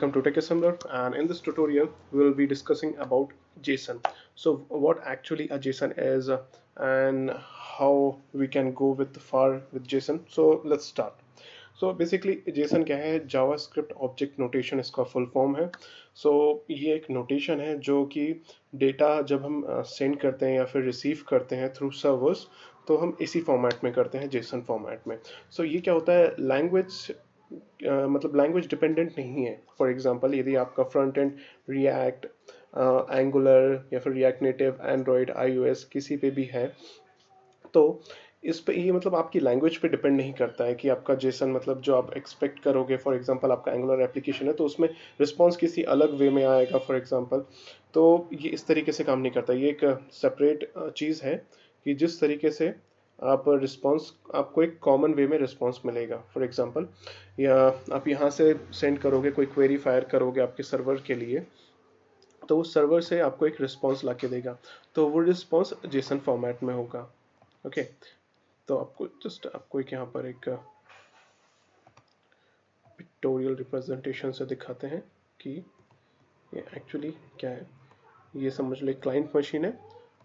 welcome to Tech Assembler, and in this tutorial we will be discussing about JSON. So what actually a JSON is and how we can go with far with JSON. So let's start. So basically JSON क्या है? JavaScript Object Notation इसका full form है. So ये एक notation है जो कि data जब हम send करते हैं या फिर receive करते हैं through servers, तो हम इसी फॉर्मेट में करते हैं, JSON फॉर्मेट में. सो ये क्या होता है, मतलब लैंग्वेज डिपेंडेंट नहीं है. फॉर एग्जांपल यदि आपका फ्रंट एंड रिएक्ट, एंगुलर या फिर रिएक्ट नेटिव, एंड्रॉयड, आईओएस किसी पे भी है, तो इस पे ये मतलब आपकी लैंग्वेज पे डिपेंड नहीं करता है कि आपका जेसन मतलब जो आप एक्सपेक्ट करोगे. फॉर एग्जांपल आपका एंगुलर एप्लीकेशन है तो उसमें रिस्पांस किसी अलग वे में आएगा फॉर एग्जांपल. तो ये इस तरीके से काम नहीं करता. ये एक सेपरेट चीज़ है कि जिस तरीके से आप रिस्पांस, आपको एक कॉमन वे में रिस्पांस मिलेगा. फॉर एग्जांपल या आप यहाँ से सेंड करोगे, कोई क्वेरी फायर करोगे आपके सर्वर के लिए, तो उस सर्वर से आपको एक रिस्पांस ला के देगा, तो वो रिस्पांस जेसन फॉर्मेट में होगा. ओके तो आपको जस्ट आपको एक यहाँ पर एक पिक्टोरियल रिप्रेजेंटेशन से दिखाते हैं कि ये एक्चुअली क्या है. ये समझ लो क्लाइंट मशीन है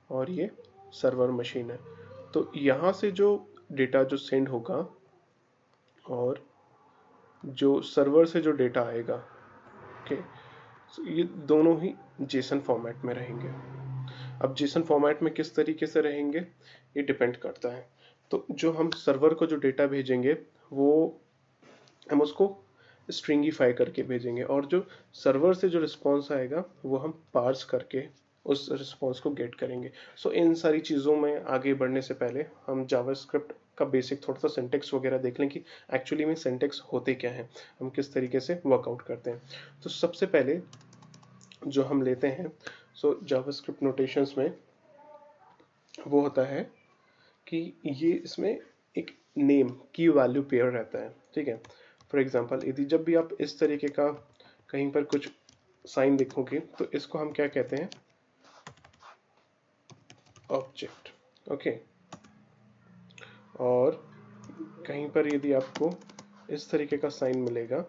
और ये सर्वर मशीन है. तो यहाँ से जो डेटा जो सेंड होगा और जो सर्वर से जो डेटा आएगा, ओके, ये दोनों ही जेसन फॉर्मेट में रहेंगे. अब जेसन फॉर्मेट में किस तरीके से रहेंगे ये डिपेंड करता है. तो जो हम सर्वर को जो डेटा भेजेंगे वो हम उसको स्ट्रिंगीफाई करके भेजेंगे, और जो सर्वर से जो रिस्पॉन्स आएगा वो हम पार्स करके उस रिस्पॉन्स को गेट करेंगे. सो इन सारी चीज़ों में आगे बढ़ने से पहले हम जावास्क्रिप्ट का बेसिक थोड़ा सा सिंटेक्स वगैरह देख लें कि एक्चुअली में सिंटेक्स होते क्या हैं, हम किस तरीके से वर्कआउट करते हैं. तो सबसे पहले जो हम लेते हैं, सो जावास्क्रिप्ट नोटेशंस में वो होता है कि ये इसमें एक नेम की वैल्यू पेयर रहता है. ठीक है, फॉर एग्जांपल यदि जब भी आप इस तरीके का कहीं पर कुछ साइन देखोगे तो इसको हम क्या कहते हैं, ऑब्जेक्ट. ओके, और कहीं पर यदि आपको इस तरीके का साइन मिलेगा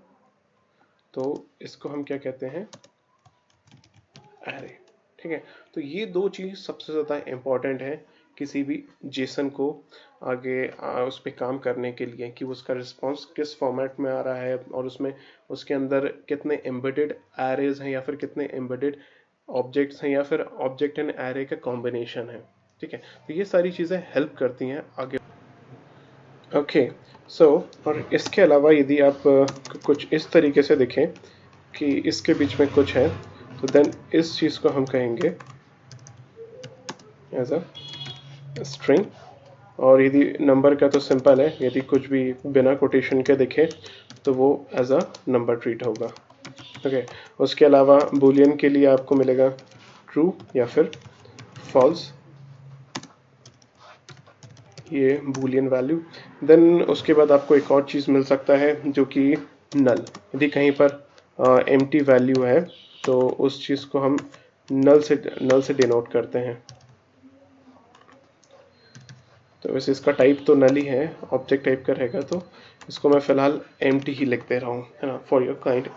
तो इसको हम क्या कहते हैं, एरे. ठीक है, तो ये दो चीज़ सबसे ज़्यादा इम्पॉर्टेंट है किसी भी जेसन को आगे उस पर काम करने के लिए, कि उसका रिस्पांस किस फॉर्मेट में आ रहा है और उसमें उसके अंदर कितने एम्बेडेड एरेज हैं या फिर कितने एम्बेडेड ऑब्जेक्ट्स हैं या फिर ऑब्जेक्ट एंड एरे का कॉम्बिनेशन है. ठीक है, तो ये सारी चीज़ें हेल्प करती हैं आगे. ओके सो और इसके अलावा यदि आप कुछ इस तरीके से देखें कि इसके बीच में कुछ है, तो देन इस चीज़ को हम कहेंगे एज अ स्ट्रिंग. और यदि नंबर का तो सिंपल है, यदि कुछ भी बिना कोटेशन के दिखे तो वो एज अ नंबर ट्रीट होगा. ओके, उसके अलावा बूलियन के लिए आपको मिलेगा ट्रू या फिर फॉल्स, ये बूलियन वैल्यू. देन उसके बाद आपको एक और चीज़ मिल सकता है जो कि नल. यदि कहीं पर एम्प्टी वैल्यू है तो उस चीज़ को हम नल से डिनोट करते हैं. तो वैसे इसका टाइप तो नल ही है, ऑब्जेक्ट टाइप का रहेगा, तो इसको मैं फ़िलहाल एम्प्टी ही लिख दे रहा हूँ, है ना, for your kind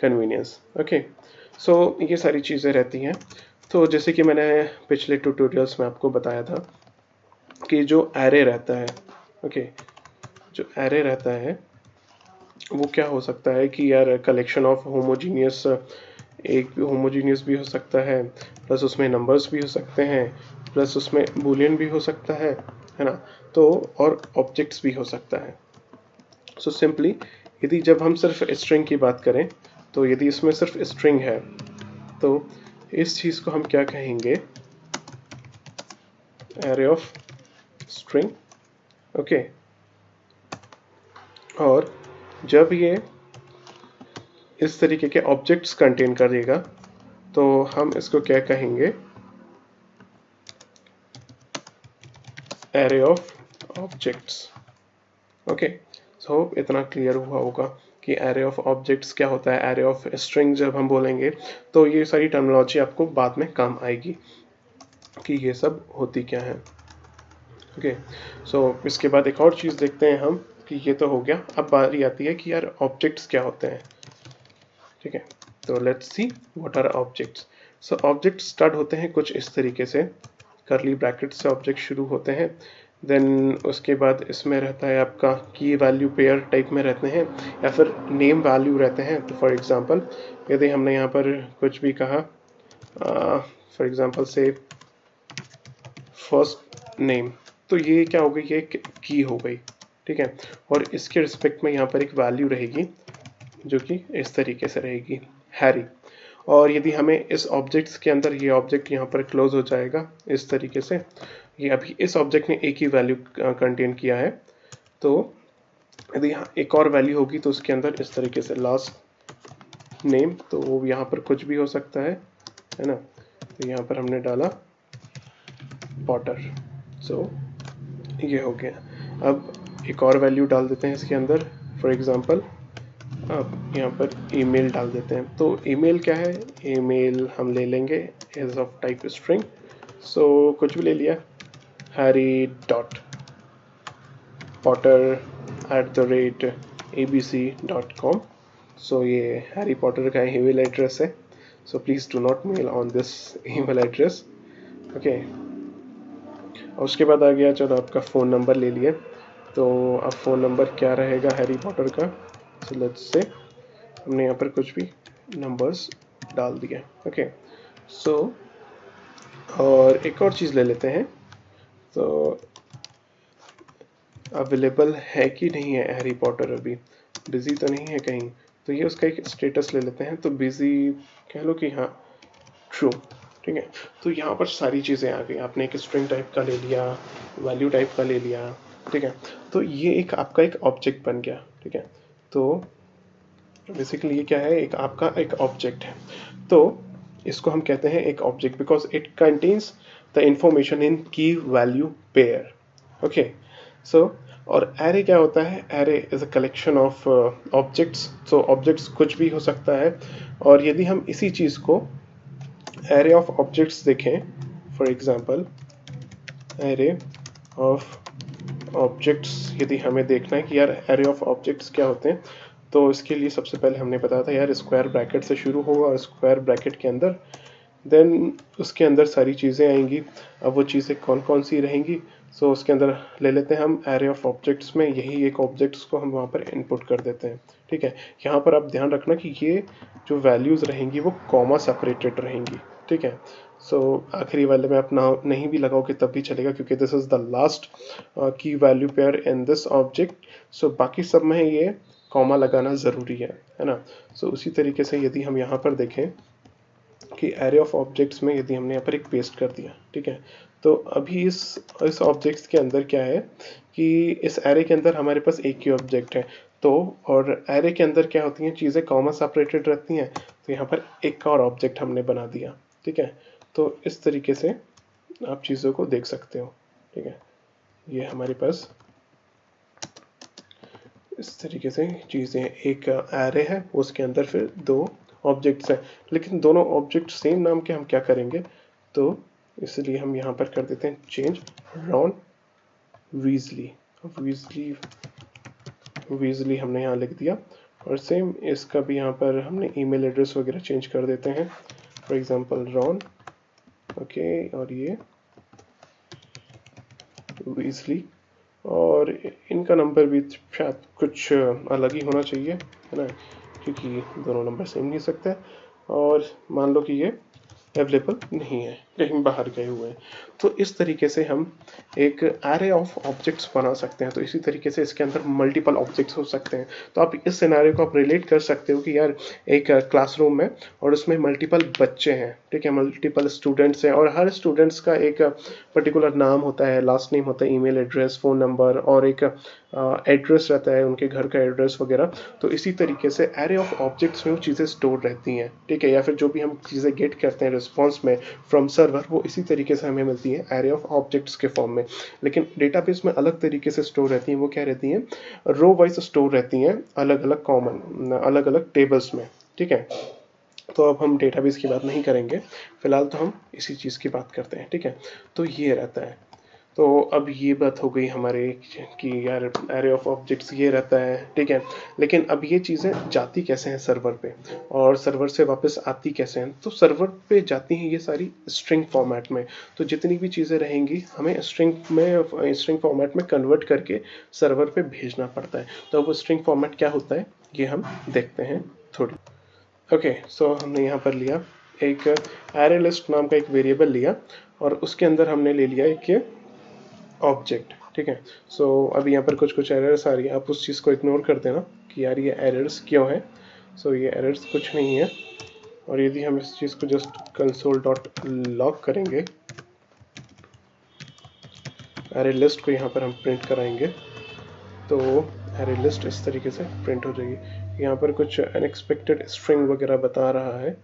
convenience. Okay, so ये सारी चीज़ें रहती हैं. तो जैसे कि मैंने पिछले ट्यूटोरियल्स में आपको बताया था कि जो एरे रहता है, ओके, जो एरे रहता है वो क्या हो सकता है कि यार कलेक्शन ऑफ होमोजीनियस, एक होमोजीनियस भी हो सकता है, प्लस उसमें नंबर्स भी हो सकते हैं, प्लस उसमें बूलियन भी हो सकता है ना, तो और ऑब्जेक्ट्स भी हो सकता है. सो सिंपली यदि जब हम सिर्फ स्ट्रिंग की बात करें, तो यदि इसमें सिर्फ स्ट्रिंग है तो इस चीज़ को हम क्या कहेंगे, एरे ऑफ स्ट्रिंग. ओके, और जब ये इस तरीके के ऑब्जेक्ट्स कंटेन करेगा तो हम इसको क्या कहेंगे, एरे ऑफ ऑब्जेक्ट्स. ओके, सो इतना क्लियर हुआ होगा कि एरे ऑफ ऑब्जेक्ट्स क्या होता है. एरे ऑफ स्ट्रिंग जब हम बोलेंगे तो ये सारी टर्मिनोलॉजी आपको बाद में काम आएगी कि ये सब होती क्या है. ओके, सो इसके बाद एक और चीज़ देखते हैं हम कि ये तो हो गया. अब बारी आती है कि यार ऑब्जेक्ट्स क्या होते हैं. ठीक है। तो let's see what are objects. So object start होते हैं कुछ इस तरीके से, करली ब्रैकेट से ऑब्जेक्ट शुरू होते हैं। देन उसके बाद इसमें रहता है आपका की वैल्यू पेयर टाइप में रहते हैं या फिर नेम वैल्यू रहते हैं। तो फॉर एग्जांपल यदि हमने यहाँ पर कुछ भी कहा, फॉर एग्जांपल से फर्स्ट नेम, तो ये क्या हो गई, ये की हो गई, ठीक है। और इसके रिस्पेक्ट में यहाँ पर एक वैल्यू रहेगी जो कि इस तरीके से रहेगी, हैरी। और यदि हमें इस ऑब्जेक्ट्स के अंदर ये ऑब्जेक्ट यहाँ पर क्लोज हो जाएगा इस तरीके से, ये अभी इस ऑब्जेक्ट ने एक ही वैल्यू कंटेन किया है, तो यदि यहाँ एक और वैल्यू होगी तो उसके अंदर इस तरीके से लास्ट नेम, तो वो यहाँ पर कुछ भी हो सकता है ना। तो यहाँ पर हमने डाला पॉटर, सो ये हो गया। अब एक और वैल्यू डाल देते हैं इसके अंदर, फॉर एग्जांपल अब यहाँ पर ईमेल डाल देते हैं। तो ईमेल क्या है, ईमेल हम ले लेंगे as of type string, so कुछ भी ले लिया, harry.potter@abc.com। सो ये हैरी पॉटर का ईमेल एड्रेस है, so please do not mail on this email address, okay. और उसके बाद आ गया, चलो आपका फ़ोन नंबर ले लिए, तो अब फ़ोन नंबर क्या रहेगा हैरी पॉटर का, सो लेट्स से हमने यहाँ पर कुछ भी नंबर्स डाल दिया, ओके। सो और एक और चीज़ ले लेते हैं, तो अवेलेबल है कि नहीं है हैरी पॉटर, अभी बिजी तो नहीं है कहीं, तो ये उसका एक स्टेटस ले लेते हैं। तो बिजी कह लो कि हाँ ट्रू, ठीक है। तो यहाँ पर सारी चीज़ें आ गई, आपने एक स्ट्रिंग टाइप का ले लिया, वैल्यू टाइप का ले लिया, ठीक है। तो ये एक आपका एक ऑब्जेक्ट बन गया, ठीक है। तो बेसिकली ये क्या है, एक आपका एक ऑब्जेक्ट है। तो इसको हम कहते हैं एक object because it contains the information in की वैल्यू पेयर, ओके। सो और एरे क्या होता है, array is a collection of objects. So objects कुछ भी हो सकता है, और यदि हम इसी चीज़ को एरे ऑफ ऑब्जेक्ट्स देखें, for example array of objects, यदि हमें देखना है कि यार एरे ऑफ ऑब्जेक्ट्स क्या होते हैं, तो इसके लिए सबसे पहले हमने बताया था यार स्क्वायर ब्रैकेट से शुरू होगा, और स्क्वायर ब्रैकेट के अंदर देन उसके अंदर सारी चीज़ें आएंगी। अब वो चीज़ें कौन कौन सी रहेंगी, सो उसके अंदर ले लेते हैं हम एरे ऑफ ऑब्जेक्ट्स में यही एक ऑब्जेक्ट्स को हम वहाँ पर इनपुट कर देते हैं, ठीक है। यहाँ पर आप ध्यान रखना कि ये जो वैल्यूज़ रहेंगी वो कॉमा सेपरेटेड रहेंगी, ठीक है। सो आखिरी वाले में आप ना नहीं भी लगाओगे तब भी चलेगा, क्योंकि दिस इज़ द लास्ट की value pair in this object. So बाकी सब में ये कॉमा लगाना ज़रूरी है ना। सो उसी तरीके से यदि हम यहाँ पर देखें कि एरे ऑफ ऑब्जेक्ट्स में यदि हमने यहाँ पर एक पेस्ट कर दिया, ठीक है। तो अभी इस ऑब्जेक्ट्स के अंदर क्या है कि इस एरे के अंदर हमारे पास एक ही ऑब्जेक्ट है, तो और एरे के अंदर क्या होती हैं चीज़ें कॉमा सेपरेटेड रहती हैं, तो यहाँ पर एक और ऑब्जेक्ट हमने बना दिया, ठीक है। तो इस तरीके से आप चीज़ों को देख सकते हो, ठीक है। ये हमारे पास इस तरीके से चीज़ें, एक एरे है उसके अंदर फिर दो ऑब्जेक्ट्स हैं, लेकिन दोनों ऑब्जेक्ट सेम नाम के हम क्या करेंगे, तो इसलिए हम यहाँ पर कर देते हैं चेंज रॉन वीजली। वीजली हमने यहाँ लिख दिया, और सेम इसका भी यहाँ पर हमने ईमेल एड्रेस वगैरह चेंज कर देते हैं, फॉर एग्जांपल रॉन, ओके। और ये वीजली, और इनका नंबर भी शायद कुछ अलग ही होना चाहिए, है ना, क्योंकि दोनों नंबर सेम नहीं सकते। और मान लो कि ये अवेलेबल नहीं है, कहीं बाहर गए हुए हैं, तो इस तरीके से हम एक एरे ऑफ ऑब्जेक्ट्स बना सकते हैं। तो इसी तरीके से इसके अंदर मल्टीपल ऑब्जेक्ट्स हो सकते हैं। तो आप इस सिनेरियो को आप रिलेट कर सकते हो कि यार एक क्लासरूम में और उसमें मल्टीपल बच्चे हैं, ठीक है, मल्टीपल स्टूडेंट्स हैं, और हर स्टूडेंट्स का एक पर्टिकुलर नाम होता है, लास्ट नेम होता है, ईमेल एड्रेस, फ़ोन नंबर, और एक एड्रेस रहता है उनके घर का एड्रेस वगैरह। तो इसी तरीके से एरे ऑफ ऑब्जेक्ट्स में वो चीज़ें स्टोर रहती हैं, ठीक है, या फिर जो भी हम चीज़ें गेट करते हैं रिस्पॉन्स में फ्रॉम सर्वर, वो इसी तरीके से हमें मिलती है एरे ऑफ ऑब्जेक्ट्स के फॉर्म में। लेकिन डेटाबेस में अलग तरीके से स्टोर रहती हैं, वो क्या रहती हैं, रो वाइज स्टोर रहती हैं, अलग अलग कॉमन अलग अलग टेबल्स में, ठीक है। तो अब हम डेटाबेस की बात नहीं करेंगे, फिलहाल तो हम इसी चीज़ की बात करते हैं, ठीक है। तो ये रहता है। तो अब ये बात हो गई हमारे कि यार एरे ऑफ ऑब्जेक्ट्स ये रहता है, ठीक है। लेकिन अब ये चीज़ें जाती कैसे हैं सर्वर पे, और सर्वर से वापस आती कैसे हैं? तो सर्वर पे जाती हैं ये सारी स्ट्रिंग फॉर्मेट में। तो जितनी भी चीज़ें रहेंगी हमें स्ट्रिंग फॉर्मेट में कन्वर्ट करके सर्वर पे भेजना पड़ता है। तो वो स्ट्रिंग फॉर्मेट क्या होता है ये हम देखते हैं थोड़ी। ओके, सो हमने यहाँ पर लिया एक एरे लिस्ट नाम का एक वेरिएबल लिया, और उसके अंदर हमने ले लिया एक ये ऑब्जेक्ट, ठीक है। सो अभी यहाँ पर कुछ कुछ एरर्स आ रही है, आप उस चीज़ को इग्नोर कर देना कि यार ये एरर्स क्यों है। सो ये एरर्स कुछ नहीं है, और यदि हम इस चीज़ को जस्ट कंसोल डॉट लॉग करेंगे, एरे लिस्ट को यहाँ पर हम प्रिंट कराएंगे, तो एरे लिस्ट इस तरीके से प्रिंट हो जाएगी। यहाँ पर कुछ अनएक्सपेक्टेड स्ट्रिंग वगैरह बता रहा है।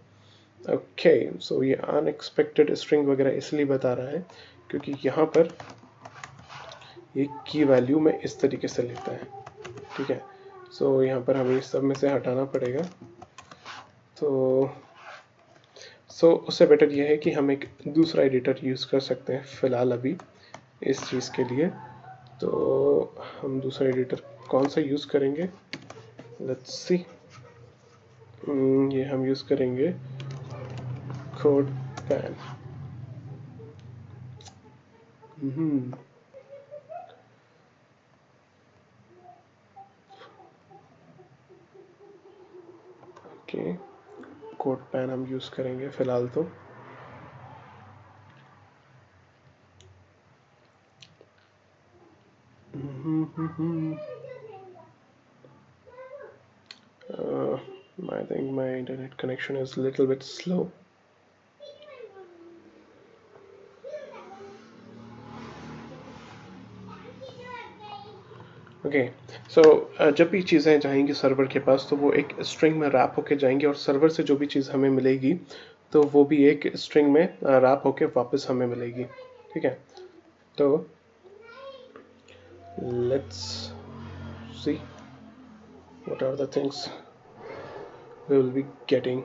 ओके, सो ये अनएक्सपेक्टेड स्ट्रिंग वगैरह इसलिए बता रहा है क्योंकि यहाँ पर ये की वैल्यू में इस तरीके से लेता है, ठीक है। सो यहाँ पर हमें इस सब में से हटाना पड़ेगा। तो उससे बेटर ये है कि हम एक दूसरा एडिटर यूज़ कर सकते हैं फ़िलहाल अभी इस चीज़ के लिए। तो हम दूसरा एडिटर कौन सा यूज़ करेंगे, लेट्स सी। ये हम यूज़ करेंगे code pan. Okay, code pan हम यूज़ करेंगे फ़िलहाल तो। I think my internet connection is a little bit slow. Okay, so जब भी चीज़ें जाएंगी सर्वर के पास तो वो एक स्ट्रिंग में रैप होके जाएंगी, और सर्वर से जो भी चीज़ हमें मिलेगी तो वो भी एक स्ट्रिंग में रैप होके वापस हमें मिलेगी, ठीक है। तो let's C what are the things we will be getting.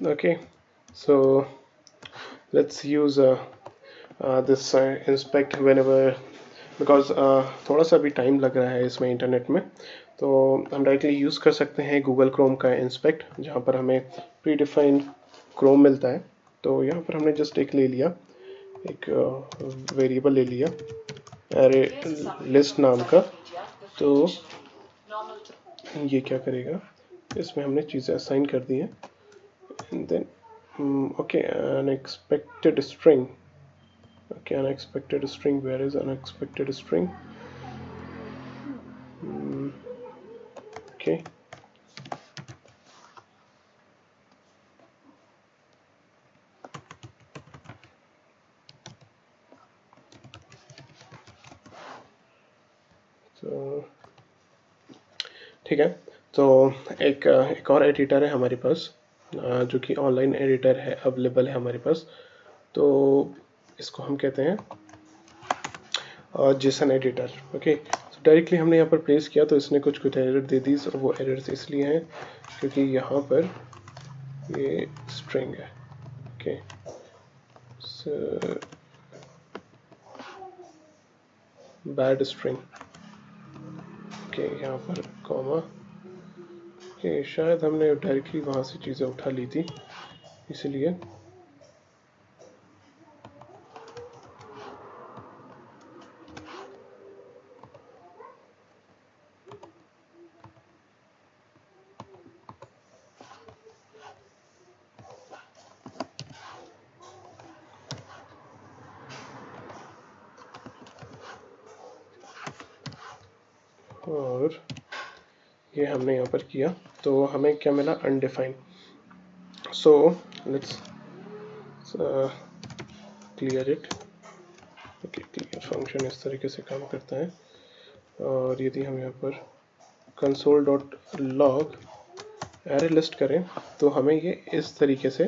Okay, so let's use this inspect whenever, because थोड़ा सा भी टाइम लग रहा है इसमें इंटरनेट में। तो हम डायरेक्टली यूज़ कर सकते हैं गूगल क्रोम का इंस्पेक्ट, जहाँ पर हमें प्री डिफाइंड क्रोम मिलता है। तो यहाँ पर हमने जस्ट एक ले लिया, एक वेरिएबल ले लिया एरे लिस्ट नाम का। तो ये क्या करेगा, इसमें हमने चीज़ें असाइन कर दी हैं, and then okay unexpected string. Okay, unexpected string. Where is unexpected string? Okay. So ठीक है। तो एक और एडिटर है हमारे पास, जो कि ऑनलाइन एडिटर है, अवेलेबल है हमारे पास। तो इसको हम कहते हैं जेसन एडिटर। ओके, डायरेक्टली हमने यहाँ पर प्लेस किया तो इसने कुछ कुछ एरर दे दी, और वो एरर्स इसलिए हैं क्योंकि यहाँ पर ये स्ट्रिंग है। Okay, bad string. ओके, यहाँ पर कॉमा, ओके शायद हमने डायरेक्टली वहाँ से चीज़ें उठा ली थी इसलिए। और ये हमने यहाँ पर किया तो हमें क्या मिला, undefined. So let's clear it. Okay, clear function इस तरीके से काम करता है, और यदि हम यहाँ पर console dot log array list करें तो हमें ये इस तरीके से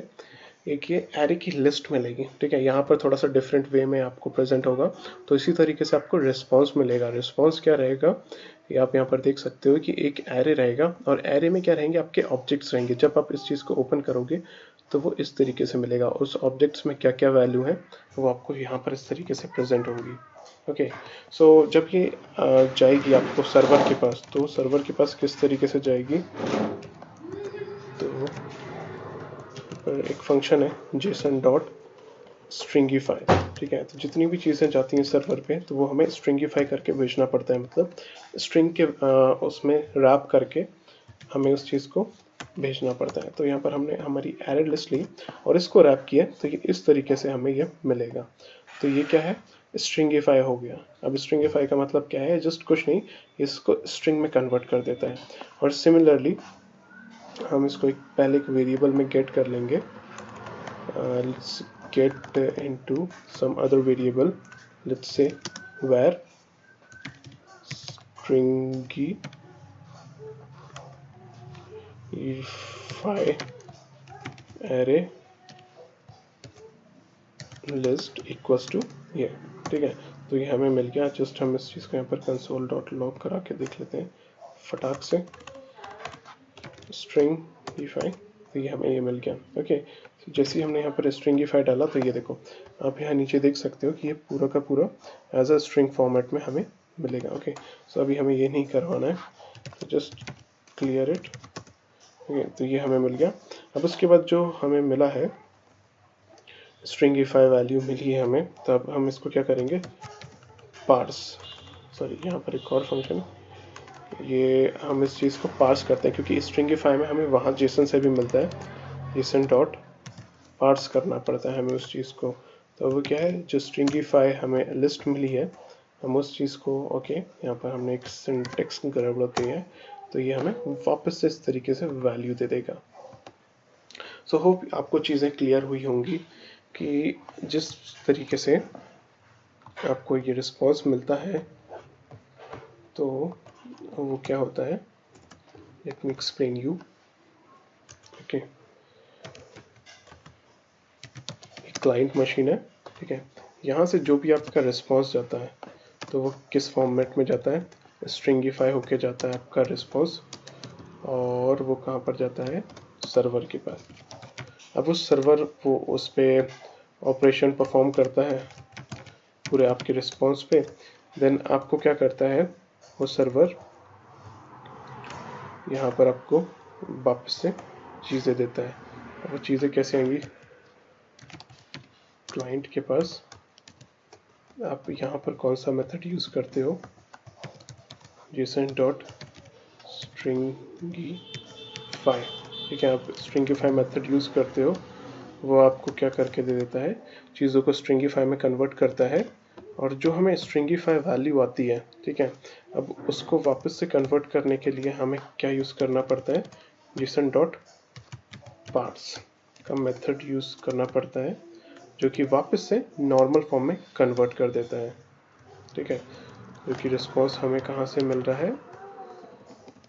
एक ये एरे की लिस्ट मिलेगी, ठीक है। यहाँ पर थोड़ा सा डिफरेंट वे में आपको प्रेजेंट होगा, तो इसी तरीके से आपको रिस्पॉन्स मिलेगा। रिस्पॉन्स क्या रहेगा, ये आप यहाँ पर देख सकते हो कि एक एरे रहेगा, और एरे में क्या रहेंगे, आपके ऑब्जेक्ट्स रहेंगे। जब आप इस चीज़ को ओपन करोगे तो वो इस तरीके से मिलेगा, उस ऑब्जेक्ट्स में क्या क्या वैल्यू है वो आपको यहाँ पर इस तरीके से प्रेजेंट होगी। ओके, सो जब ये जाएगी आपको सर्वर के पास, तो सर्वर के पास किस तरीके से जाएगी, तो एक फंक्शन है जेसन डॉट स्ट्रिंगीफाई, ठीक है। तो जितनी भी चीज़ें जाती हैं सर्वर पे, तो वो हमें स्ट्रिंगीफाई करके भेजना पड़ता है, मतलब स्ट्रिंग के उसमें रैप करके हमें उस चीज़ को भेजना पड़ता है। तो यहाँ पर हमने हमारी एरे लिस्ट ली और इसको रैप किया, तो ये इस तरीके से हमें ये मिलेगा। तो ये क्या है, स्ट्रिंगीफाई हो गया। अब स्ट्रिंगीफाई का मतलब क्या है, जस्ट कुछ नहीं, इसको स्ट्रिंग में कन्वर्ट कर देता है। और सिमिलरली हम इसको पहले एक वेरिएबल में गेट कर लेंगे, let's get into some other variable, let's say where stringify array list equals to ये, ठीक है। तो ये हमें मिल गया। जस्ट हम इस चीज़ को यहाँ पर console.log करा के देख लेते हैं फटाक से, stringify, तो ये हमें ये मिल गया। ओके, जैसे ही हमने यहाँ पर स्ट्रिंगीफाई डाला, तो ये देखो आप यहाँ नीचे देख सकते हो कि ये पूरा का पूरा एज अ स्ट्रिंग फॉर्मेट में हमें मिलेगा। ओके, सो अभी हमें ये नहीं करवाना है, तो जस्ट क्लियर इट। ओके, तो ये हमें मिल गया। अब उसके बाद जो हमें मिला है, स्ट्रिंगीफाई वैल्यू मिली है हमें, तब हम इसको क्या करेंगे, पार्स, सॉरी यहाँ पर एक और फंक्शन, ये हम इस चीज़ को पार्स करते हैं, क्योंकि स्ट्रिंगीफाई में हमें वहाँ जेसन से भी मिलता है, जेसन डॉट पार्स करना पड़ता है हमें उस चीज़ को। तो वो क्या है, जो स्ट्रिंगीफाई हमें लिस्ट मिली है, हम उस चीज़ को, ओके, यहाँ पर हमने एक सिंटेक्स गड़बड़ की है, तो ये हमें वापस से इस तरीके से वैल्यू दे देगा। सो होप आपको चीज़ें क्लियर हुई होंगी कि जिस तरीके से आपको ये रिस्पॉन्स मिलता है, तो वो क्या होता है, let me explain you. Okay, client machine है, ठीक है। यहाँ से जो भी आपका रिस्पॉन्स जाता है, तो वो किस फॉर्मेट में जाता है, स्ट्रिंगीफाई होके जाता है आपका रिस्पॉन्स, और वो कहाँ पर जाता है, सर्वर के पास। अब उस सर्वर वो उस पर ऑपरेशन परफॉर्म करता है पूरे आपके रिस्पॉन्स पे। देन आपको क्या करता है, वो सर्वर यहाँ पर आपको वापस से चीज़ें देता है। वो चीज़ें कैसे आएंगी, क्लाइंट के पास आप यहाँ पर कौन सा मेथड यूज़ करते हो, जेसन डॉट स्ट्रिंगीफाई, ठीक है। आप स्ट्रिंगीफाई मेथड यूज़ करते हो, वो आपको क्या करके दे देता है, चीज़ों को स्ट्रिंगीफाई में कन्वर्ट करता है, और जो हमें स्ट्रिंगीफाई वैल्यू आती है, ठीक है, अब उसको वापस से कन्वर्ट करने के लिए हमें क्या यूज़ करना पड़ता है, जेसन डॉट पार्स का मेथड यूज़ करना पड़ता है, जो कि वापस से नॉर्मल फॉर्म में कन्वर्ट कर देता है, ठीक है। जो कि रिस्पॉन्स हमें कहाँ से मिल रहा है,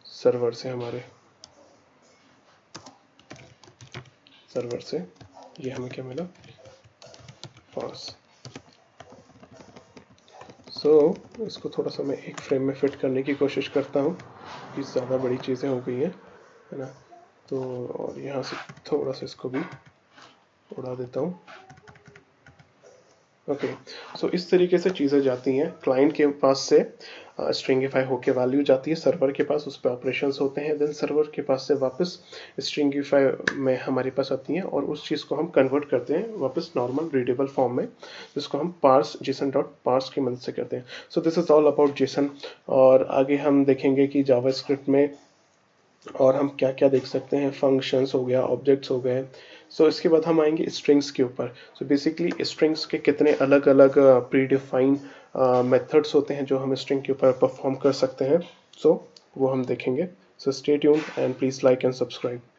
सर्वर से, हमारे सर्वर से ये हमें क्या मिला, फॉल्स। इसको थोड़ा सा मैं एक फ्रेम में फिट करने की कोशिश करता हूँ, कि ज़्यादा बड़ी चीज़ें हो गई हैं, है ना। तो और यहाँ से थोड़ा सा इसको भी उड़ा देता हूँ। ओके, सो इस तरीके से चीज़ें जाती हैं क्लाइंट के पास से, स्ट्रिंगीफाई होके वैल्यू जाती है सर्वर के पास, उस पर ऑपरेशंस होते हैं, देन सर्वर के पास से वापस स्ट्रिंगीफाई में हमारे पास आती हैं, और उस चीज़ को हम कन्वर्ट करते हैं वापस नॉर्मल रीडेबल फॉर्म में, जिसको हम पार्स, जेसन डॉट पार्स की मदद से करते हैं। So this is all about Jason. और आगे हम देखेंगे कि जावास्क्रिप्ट में और हम क्या क्या देख सकते हैं, फंक्शंस हो गया, ऑब्जेक्ट्स हो गए। इसके बाद हम आएंगे स्ट्रिंग्स के ऊपर। बेसिकली स्ट्रिंग्स के कितने अलग अलग प्री डिफाइंड मेथड्स होते हैं जो हम स्ट्रिंग के ऊपर परफॉर्म कर सकते हैं, वो हम देखेंगे। Stay tuned and please like and subscribe.